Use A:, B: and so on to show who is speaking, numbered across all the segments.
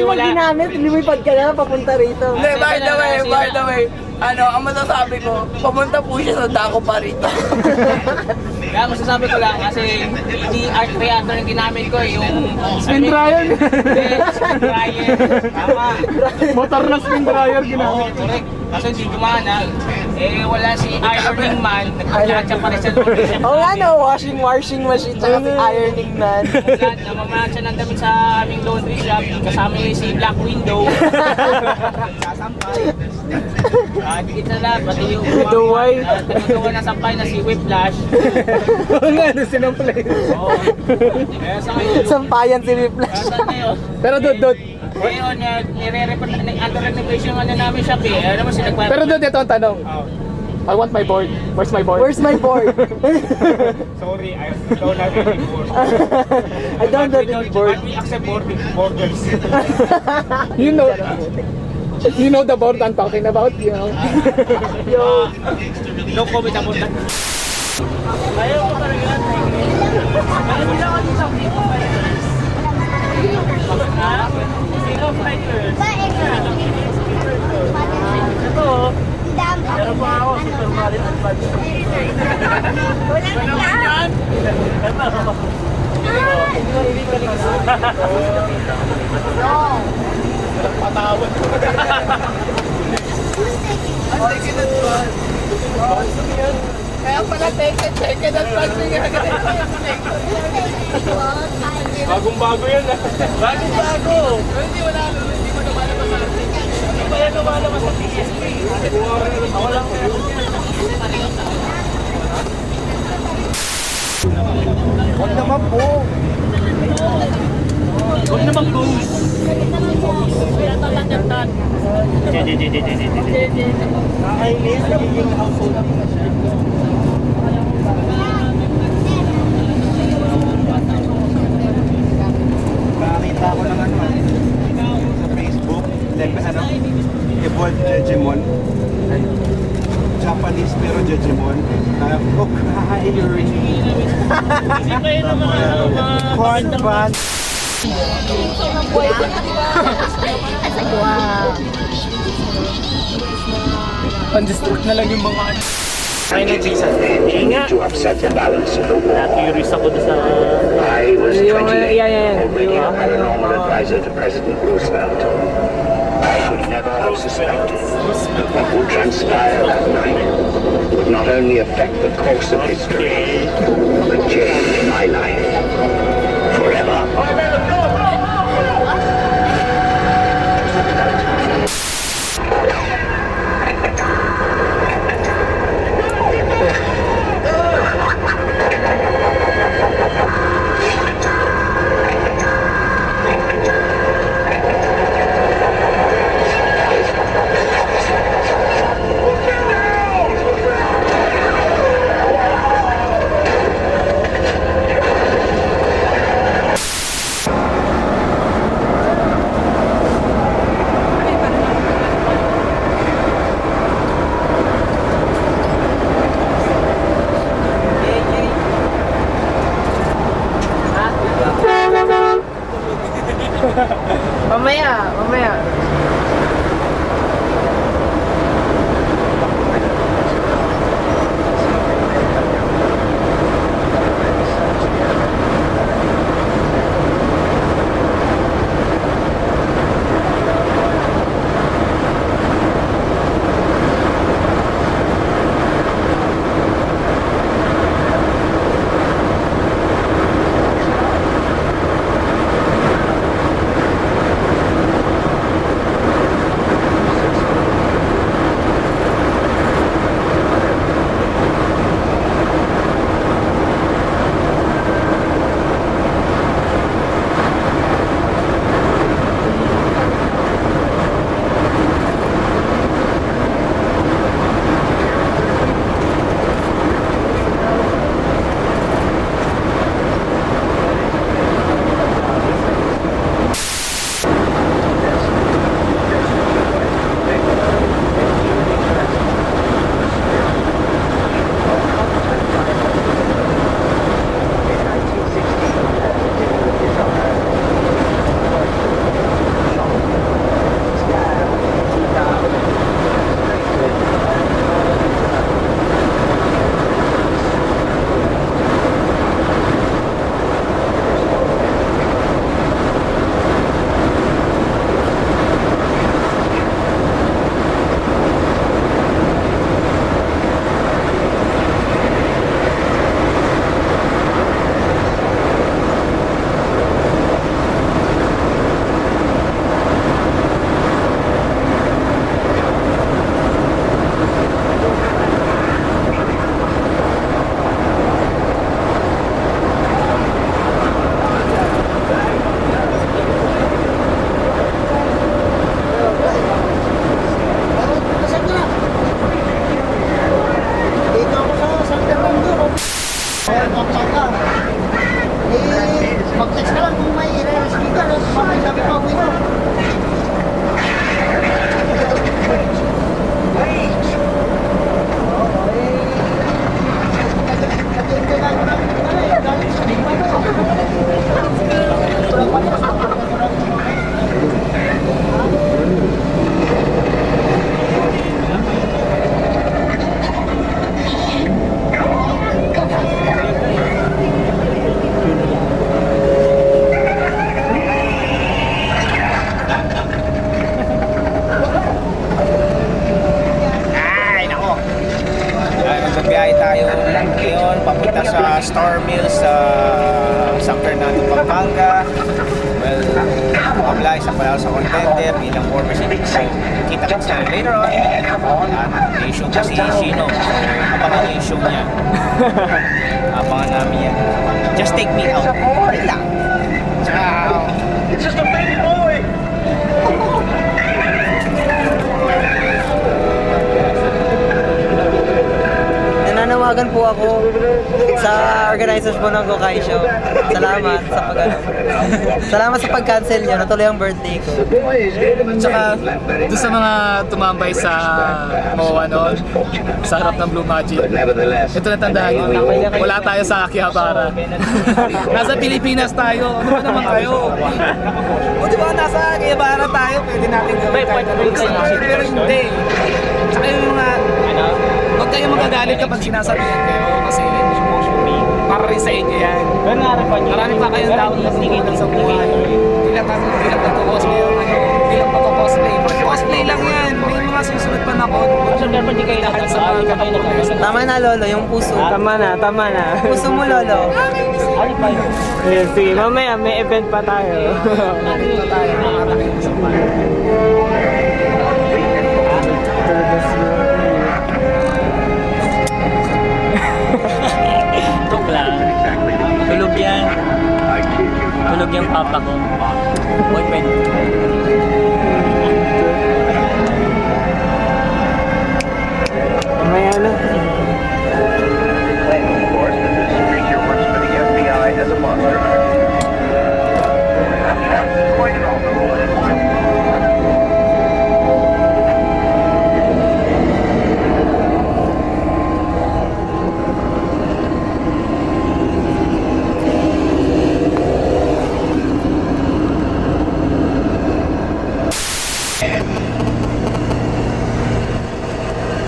A: Wala ginamit, lumipad ka na papunta rito.
B: Hindi, by the way, ang masasabi ko, papunta po siya sa dako pa rito.
C: Kaya masasabi ko lang kasi hindi art reactor yung ginamit ko yung
D: Spin dryer.
C: Spin dryer. Tama.
D: Motor na spin dryer ginamit.
C: Correct. Kasi hindi gumana. Wala si ironing man. Nagpapalansya pa rin sa location.
A: Oo nga no, washing machine tsaka si ironing man.
C: Namamalansya ng damit sa aming laundry shop. Kasama yung si Black Window. Sasampay. Dikit na lang, pati yung tagagawa na sampay na si Whiplash.
D: Oo nga, sinampalay.
C: Oo. Kaya sa ngayon,
A: Sampayan si Whiplash.
D: Pero Dot.
C: ngayon, nire-report na under renovation ano namin shop eh. Alam mo sila
D: Pero Dot, ito ang tanong. I want my board. Where's my board?
A: Where's my board?
C: Sorry, I don't have any board.
A: I don't have any board.
C: But we accept borders.
D: You know the board I'm talking about, you know.
C: No comment about that. Ayaw ko talaga. Ayaw nila ako sa Freedom Fighters. Freedom Fighters. Ito, meron pa ako, Super Mario Advance. Wala naman yan. Hindi ko rin gusto. Patawad ko.
B: Second advance. Kaya pala second advance nga ganito.
C: Bagong-bago yan ah.
B: Bagong-bago. Hindi mo lumalabas sa hindi pa yan lumalabas sa PSP. Ako lang
A: Huwag naman po.
C: Huwag naman goes. Kaya talanjatan.
A: Nakainis, nagiging household.
E: Nakakita ko ng sa Facebook, Evolved Jejemon. Japanese pero Jejemon. Kokairy.
C: Hindi pa yun ang mga
E: Corn bun.
D: Undistruct na lang yung mga
F: Inga. To upset the balance of the war.
C: curious ako sa
F: I was 28,
A: yan.
F: already a paranormal advisor to President Roosevelt. I could never have suspected that what would transpire that night would not only affect the course of history, but change my life forever.
A: Mamaya.
G: Star Mills sa San Fernando, Pampanga. Well, apply sa pala sa contender bilang former citizen. So, kita-kits na later on. At i-show ko si Shino. Abangan yung show niya. Abangan namin yan. Just take me out. Wala. Ciao!
F: It's just a baby boy!
A: Nananawagan po ako sa organizers po ng Gokay Show. Salamat sa Salamat sa pag-cancel nyo. Natuloy ang birthday ko.
D: Tsaka, doon sa mga tumambay sa MOA noon, sa harap ng Blue Magic, ito na tandaan nyo, wala tayo sa Akihabara. Nasa Pilipinas tayo, ano ba naman kayo? O diba, nasa Akihabara tayo, pwede natin gawin kahit anong gusto natin. Pero hindi. Tsaka yung mga, huwag kayo magagalit kapag sinasabihan kayo kasi para rin sa inyo yan. Marami pa kayong dapat nasikitan sa buhay. Hindi lang magko-cosplay yung hindi lang magko-cosplay. Cosplay lang yan. May mga susunod pa na ko.
C: Dapat di kayo nagsasabi ka kayo nagsasabi.
A: Tama na, Lolo, yung puso.
B: Tama na.
A: Puso mo, Lolo.
C: Ano pa yun?
B: Sige, mamaya may event pa tayo.
C: Tok lang. Tulog yan. Tulog yung papa ko. Boyfriend.
B: Mamaya na.
F: Of course, that this creature works for the FBI as a monster. Quite an awful.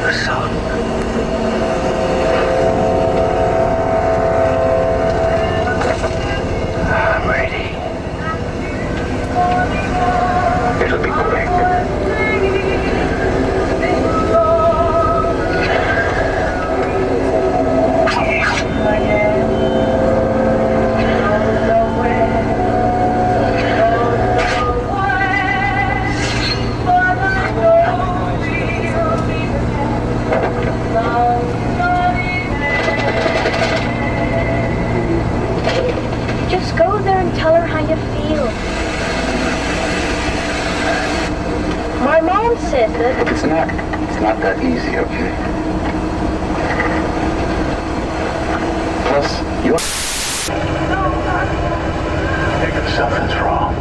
F: The sun. I'm ready. It'll be quick.
H: Just go there and tell her how you feel. My mom said that.
F: It's not that easy, okay? Plus, you're... Something's wrong.